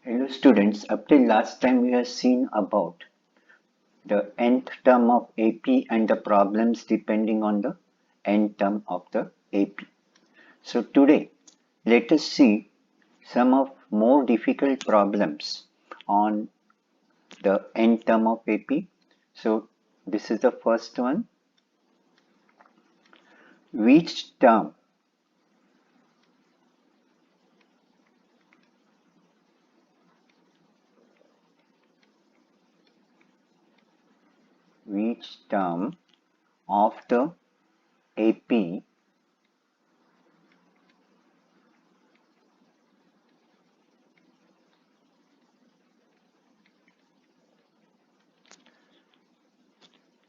Hello students, up till last time we have seen about the nth term of AP and the problems depending on the nth term of the AP. So today let us see some of more difficult problems on the nth term of AP. So this is the first one. Which term which term of the AP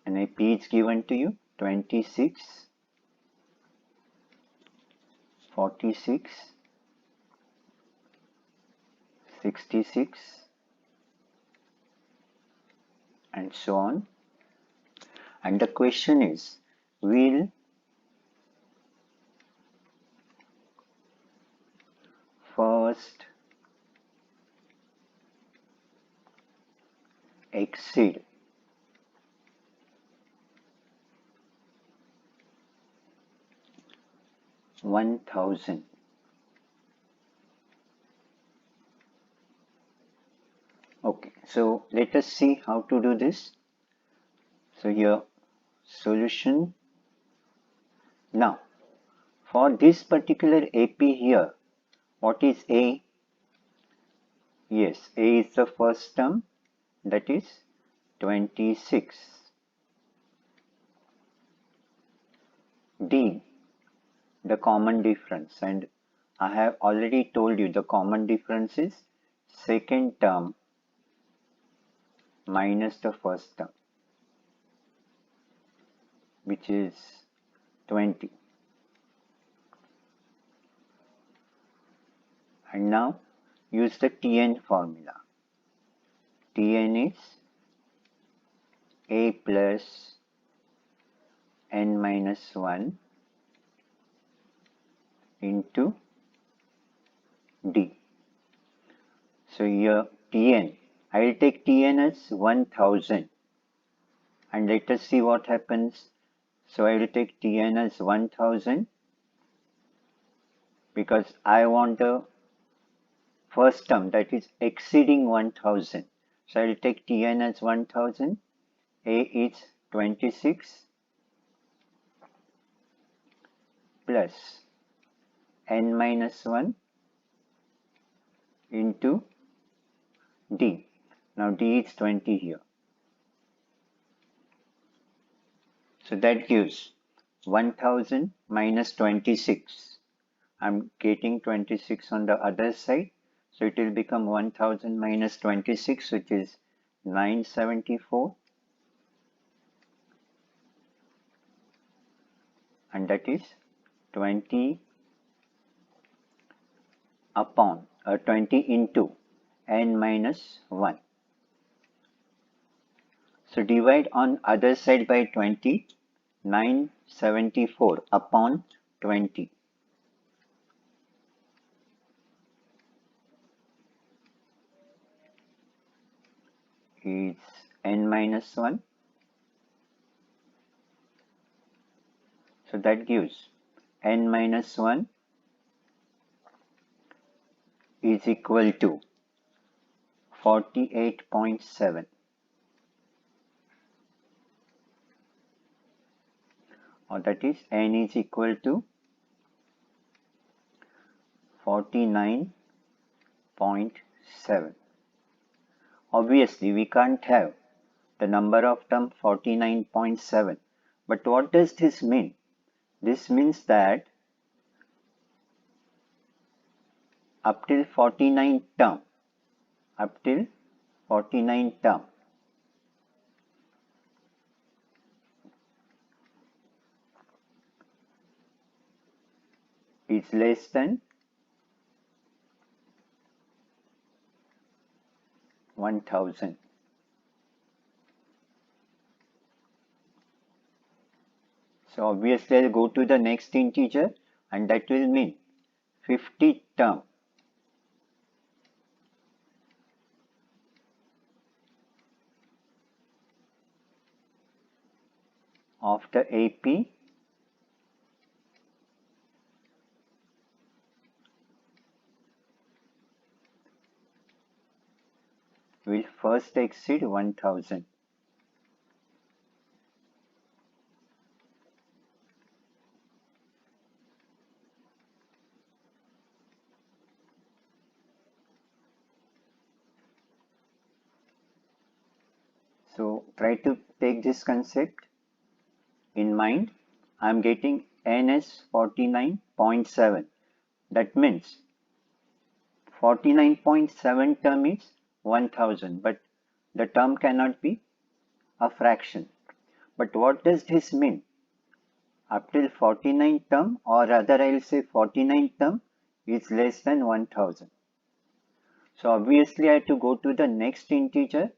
and AP is given to you 26, 46, 66 and so on. And the question is, will first exceed 1000? Okay, so let us see how to do this. So here, solution. Now, for this particular AP here, what is A? Yes, A is the first term, that is 26. D, the common difference, and I have already told you the common difference is second term minus the first term, which is 20. And now use the Tn formula. Tn is A plus n minus 1 into D. So here Tn, I will take Tn as 1000 and let us see what happens. So I will take Tn as 1000 because I want the first term that is exceeding 1000. So I will take Tn as 1000. A is 26 plus n minus 1 into D. Now D is 20 here. So that gives 1000 minus 26. I'm getting 26 on the other side. So it will become 1000 minus 26, which is 974. And that is 20 upon 20 into n minus 1. So divide on other side by 20, 974 upon 20 is n minus 1. So that gives n minus 1 is equal to 48.7, or that is n is equal to 49.7. Obviously we can't have the number of term 49.7, but what does this mean? This means that up till 49 term is less than 1000. So obviously I'll go to the next integer, and that will mean 50 term of the AP will first exceed 1000. So try to take this concept in mind. I am getting N as 49.7. That means 49.7 term is 1000, but the term cannot be a fraction. But what does this mean? Up till 49 term, or rather I'll say 49 term is less than 1000. So obviously I have to go to the next integer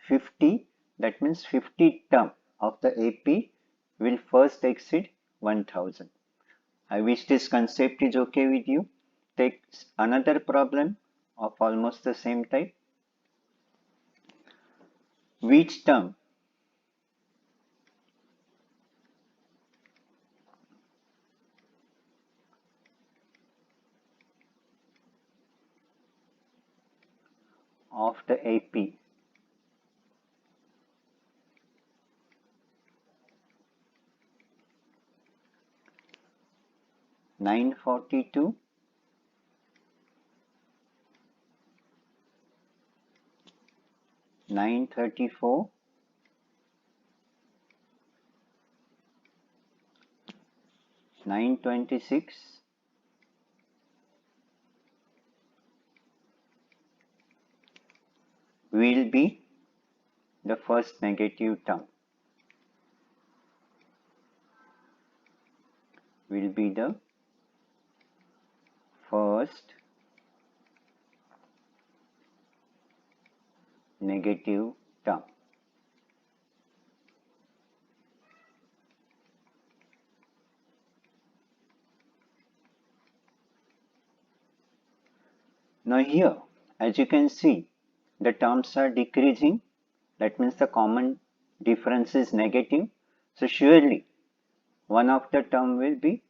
50. That means 50 term of the AP will first exceed 1000. I wish this concept is okay with you. Take another problem of almost the same type. Which term of the AP (942), (934), (926), will be the first negative term. Will be the first negative term. Now here, as you can see, the terms are decreasing. That means the common difference is negative. So surely one of the term will be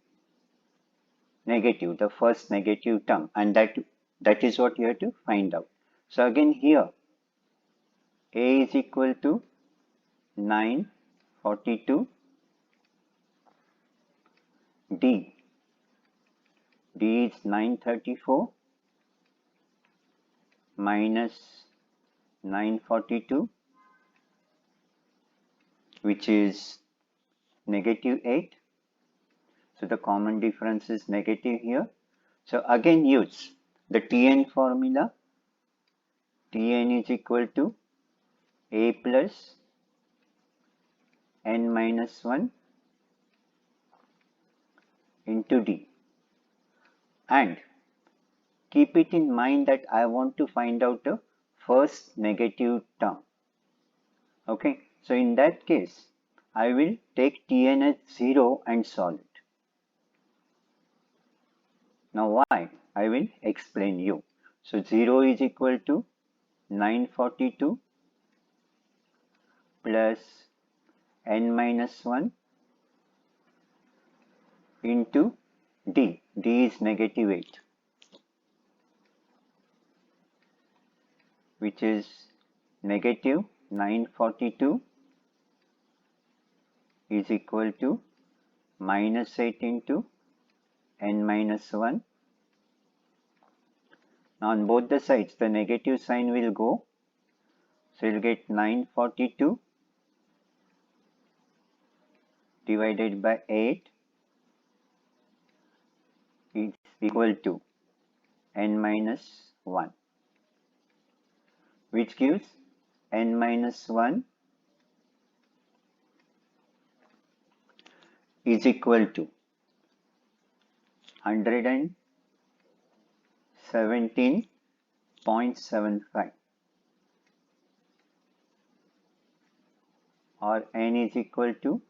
negative, the first negative term, and that is what you have to find out. So again here, A is equal to 942, D is 934 minus 942, which is negative 8. So the common difference is negative here. So again use the Tn formula. Tn is equal to A plus n minus 1 into D. And keep it in mind that I want to find out the first negative term. Okay, so in that case, I will take Tn as 0 and solve it. Now why? I will explain you. So 0 is equal to 942 plus n minus 1 into D. D is negative 8, which is negative 942 is equal to minus 8 into n minus 1. Now on both the sides the negative sign will go, so you'll get 942 divided by 8 is equal to n minus 1, which gives n minus 1 is equal to 117.75, or n is equal to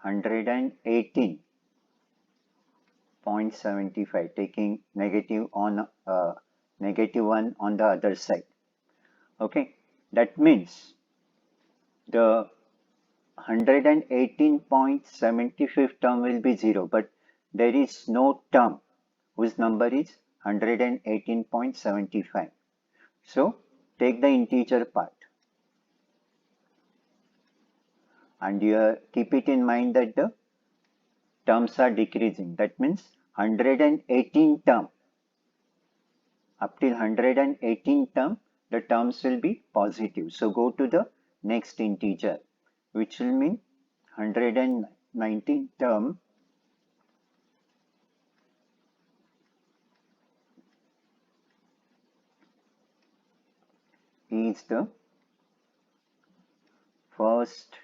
118.75, taking negative 1 on the other side. Okay, that means the 118.75 term will be 0, but there is no term whose number is 118.75. So take the integer part, and you keep it in mind that the terms are decreasing. That means 118 term, up till 118 term, the terms will be positive. So go to the next integer, which will mean 119 term is the first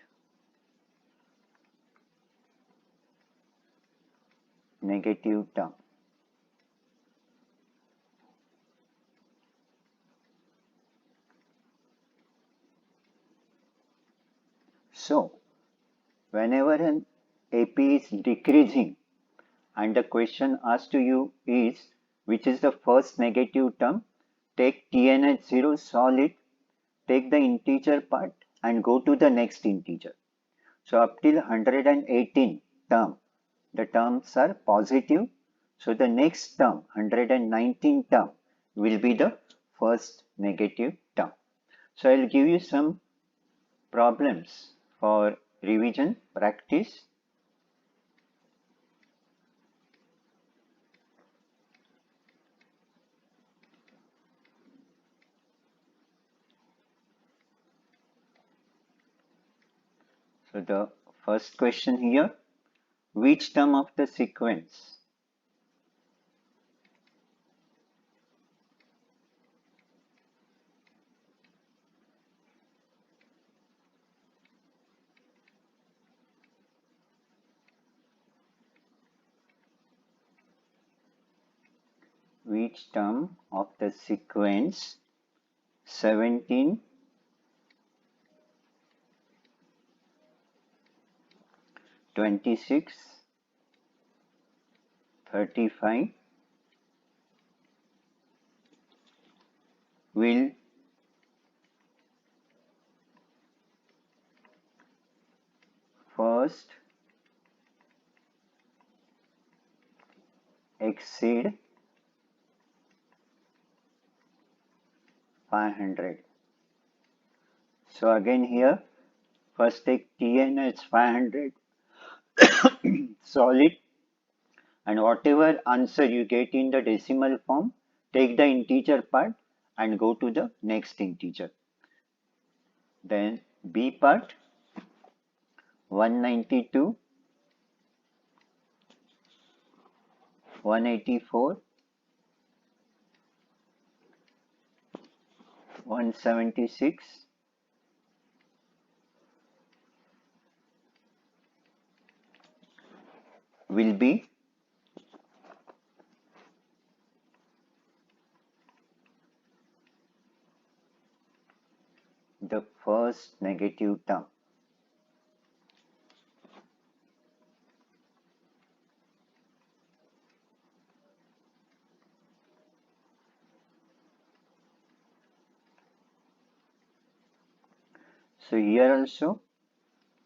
negative term. So whenever an AP is decreasing and the question asked to you is which is the first negative term, take Tn as 0, solve it, take the integer part and go to the next integer. So up till 118 term, the terms are positive. So the next term, 119 term, will be the first negative term. So I'll give you some problems for revision practice. So the first question here, which term of the sequence which term of the sequence 17, 26, 35 will first exceed 500. So again here, first take Tn as 500, solve it, and whatever answer you get in the decimal form, take the integer part and go to the next integer. Then B part, 192, 184, 176, will be the first negative term. So here also,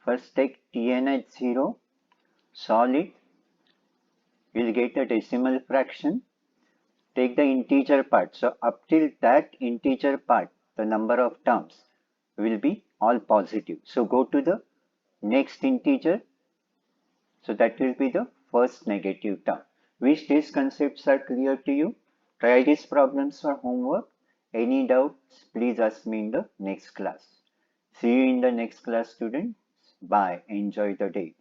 first take Tn at 0, solve it, you'll get a decimal fraction, take the integer part. So up till that integer part, the number of terms will be all positive. So go to the next integer. So that will be the first negative term. Wish these concepts are clear to you. Try these problems for homework. Any doubts, please ask me in the next class. See you in the next class, students. Bye. Enjoy the day.